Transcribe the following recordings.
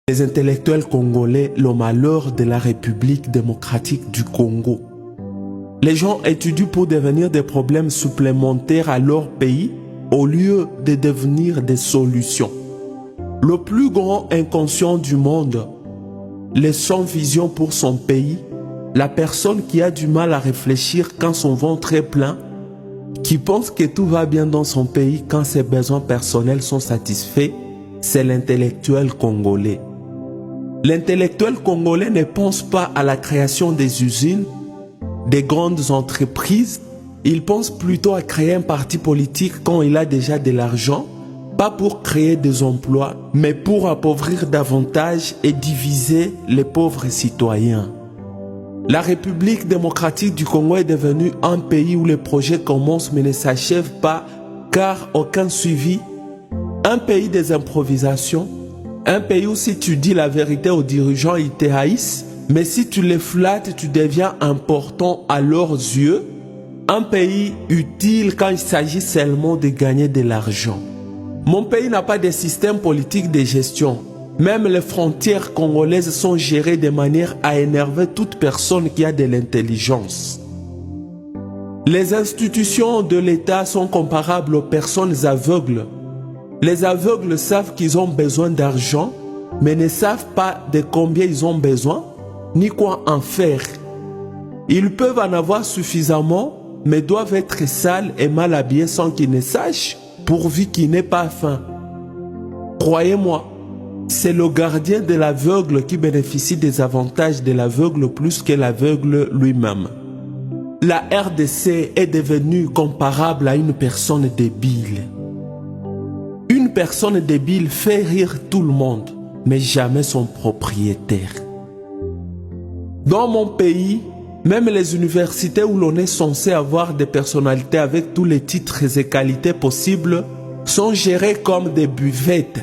Les intellectuels congolais, le malheur de la République démocratique du Congo. Les gens étudient pour devenir des problèmes supplémentaires à leur pays au lieu de devenir des solutions. Le plus grand inconscient du monde, le sans vision pour son pays, la personne qui a du mal à réfléchir quand son ventre est plein, qui pense que tout va bien dans son pays quand ses besoins personnels sont satisfaits, c'est l'intellectuel congolais. L'intellectuel congolais ne pense pas à la création des usines, des grandes entreprises. Il pense plutôt à créer un parti politique quand il a déjà de l'argent, pas pour créer des emplois, mais pour appauvrir davantage et diviser les pauvres citoyens. La République démocratique du Congo est devenue un pays où les projets commencent mais ne s'achèvent pas car aucun suivi. Un pays des improvisations. Un pays où si tu dis la vérité aux dirigeants, ils te haïssent, mais si tu les flattes, tu deviens important à leurs yeux. Un pays utile quand il s'agit seulement de gagner de l'argent. Mon pays n'a pas de système politique de gestion. Même les frontières congolaises sont gérées de manière à énerver toute personne qui a de l'intelligence. Les institutions de l'État sont comparables aux personnes aveugles. Les aveugles savent qu'ils ont besoin d'argent, mais ne savent pas de combien ils ont besoin, ni quoi en faire. Ils peuvent en avoir suffisamment, mais doivent être sales et mal habillés sans qu'ils ne sachent, pourvu qu'ils n'aient pas faim. Croyez-moi, c'est le gardien de l'aveugle qui bénéficie des avantages de l'aveugle plus que l'aveugle lui-même. La RDC est devenue comparable à une personne débile. Une personne débile fait rire tout le monde, mais jamais son propriétaire. Dans mon pays, même les universités où l'on est censé avoir des personnalités avec tous les titres et qualités possibles sont gérées comme des buvettes.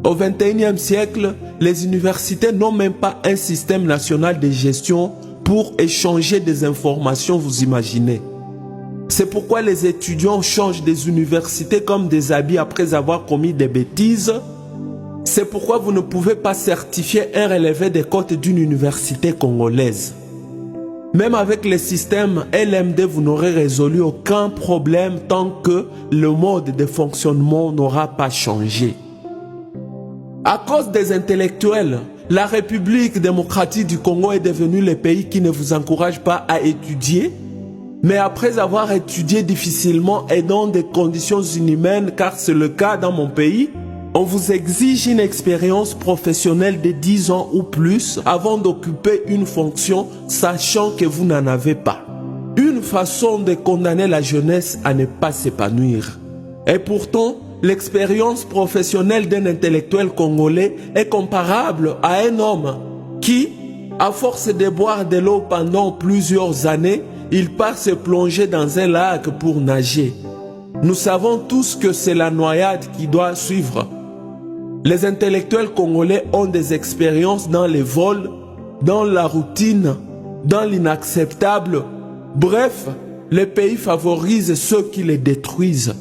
Au XXIe siècle, les universités n'ont même pas un système national de gestion pour échanger des informations, vous imaginez. C'est pourquoi les étudiants changent des universités comme des habits après avoir commis des bêtises. C'est pourquoi vous ne pouvez pas certifier un relevé des cotes d'une université congolaise. Même avec le système LMD, vous n'aurez résolu aucun problème tant que le mode de fonctionnement n'aura pas changé. À cause des intellectuels, la République démocratique du Congo est devenue le pays qui ne vous encourage pas à étudier. Mais après avoir étudié difficilement et dans des conditions inhumaines, car c'est le cas dans mon pays, on vous exige une expérience professionnelle de 10 ans ou plus avant d'occuper une fonction, sachant que vous n'en avez pas. Une façon de condamner la jeunesse à ne pas s'épanouir. Et pourtant, l'expérience professionnelle d'un intellectuel congolais est comparable à un homme qui, à force de boire de l'eau pendant plusieurs années, il part se plonger dans un lac pour nager. Nous savons tous que c'est la noyade qui doit suivre. Les intellectuels congolais ont des expériences dans les vols, dans la routine, dans l'inacceptable. Bref, le pays favorise ceux qui les détruisent.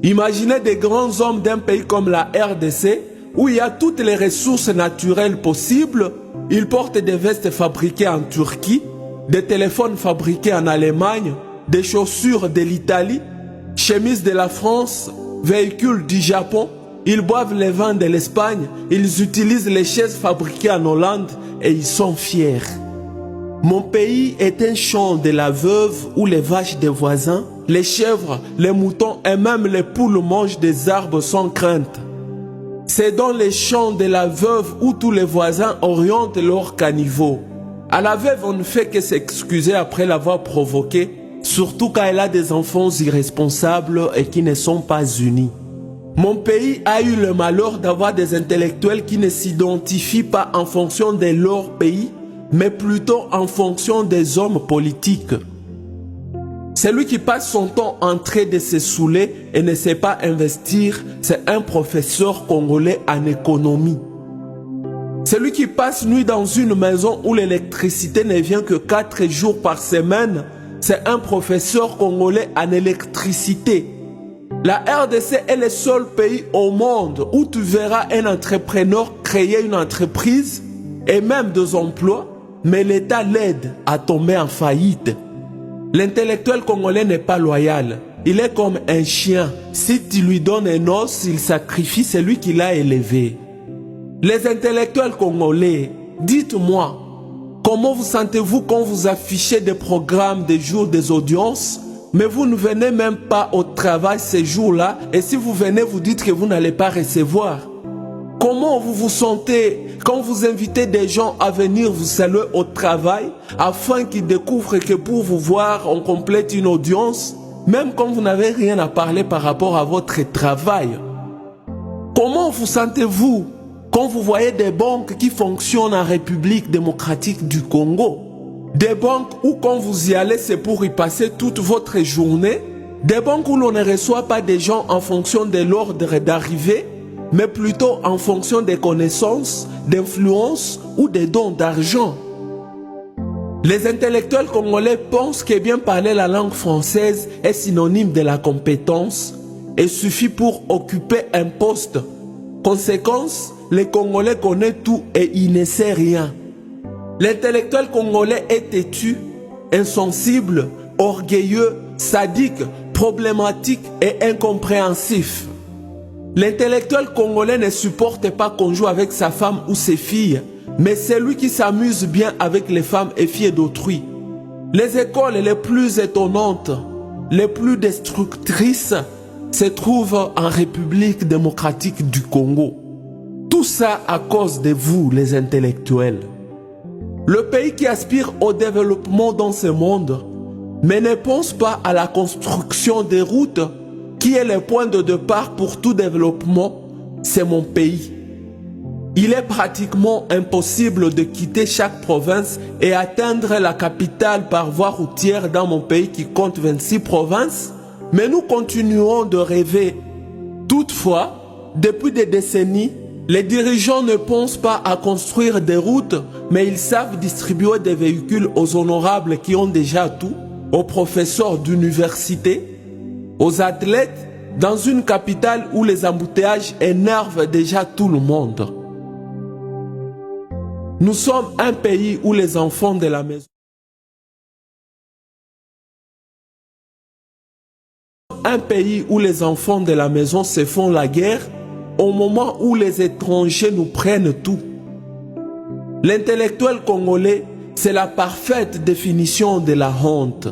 Imaginez des grands hommes d'un pays comme la RDC, où il y a toutes les ressources naturelles possibles. Ils portent des vestes fabriquées en Turquie, des téléphones fabriqués en Allemagne, des chaussures de l'Italie, chemises de la France, véhicules du Japon. Ils boivent les vins de l'Espagne, ils utilisent les chaises fabriquées en Hollande et ils sont fiers. Mon pays est un champ de la veuve où les vaches des voisins, les chèvres, les moutons et même les poules mangent des arbres sans crainte. C'est dans les champs de la veuve où tous les voisins orientent leur caniveau. À la veuve, on ne fait que s'excuser après l'avoir provoquée, surtout quand elle a des enfants irresponsables et qui ne sont pas unis. Mon pays a eu le malheur d'avoir des intellectuels qui ne s'identifient pas en fonction de leur pays, mais plutôt en fonction des hommes politiques. Celui qui passe son temps en train de se saouler et ne sait pas investir, c'est un professeur congolais en économie. Celui qui passe nuit dans une maison où l'électricité ne vient que 4 jours par semaine, c'est un professeur congolais en électricité. La RDC est le seul pays au monde où tu verras un entrepreneur créer une entreprise et même des emplois, mais l'État l'aide à tomber en faillite. L'intellectuel congolais n'est pas loyal. Il est comme un chien. Si tu lui donnes un os, il sacrifie celui qui l'a élevé. Les intellectuels congolais, dites-moi, comment vous sentez-vous quand vous affichez des programmes, des jours, des audiences, mais vous ne venez même pas au travail ces jours-là, et si vous venez, vous dites que vous n'allez pas recevoir? Comment vous vous sentez quand vous invitez des gens à venir vous saluer au travail afin qu'ils découvrent que pour vous voir, on complète une audience, même quand vous n'avez rien à parler par rapport à votre travail? Comment vous sentez-vous quand vous voyez des banques qui fonctionnent en République démocratique du Congo? Des banques où quand vous y allez, c'est pour y passer toute votre journée? Des banques où l'on ne reçoit pas des gens en fonction de l'ordre d'arrivée, mais plutôt en fonction des connaissances, d'influence ou des dons d'argent. Les intellectuels congolais pensent que bien parler la langue française est synonyme de la compétence et suffit pour occuper un poste. Conséquence, les Congolais connaissent tout et il ne sait rien. L'intellectuel congolais est têtu, insensible, orgueilleux, sadique, problématique et incompréhensif. L'intellectuel congolais ne supporte pas qu'on joue avec sa femme ou ses filles, mais c'est lui qui s'amuse bien avec les femmes et filles d'autrui. Les écoles les plus étonnantes, les plus destructrices, se trouvent en République démocratique du Congo. Tout ça à cause de vous, les intellectuels. Le pays qui aspire au développement dans ce monde, mais ne pense pas à la construction des routes, qui est le point de départ pour tout développement, c'est mon pays. Il est pratiquement impossible de quitter chaque province et atteindre la capitale par voie routière dans mon pays qui compte 26 provinces, mais nous continuons de rêver. Toutefois, depuis des décennies, les dirigeants ne pensent pas à construire des routes, mais ils savent distribuer des véhicules aux honorables qui ont déjà tout, aux professeurs d'université, aux athlètes, dans une capitale où les embouteillages énervent déjà tout le monde. Nous sommes un pays où les enfants de la maison se font la guerre au moment où les étrangers nous prennent tout. L'intellectuel congolais, c'est la parfaite définition de la honte.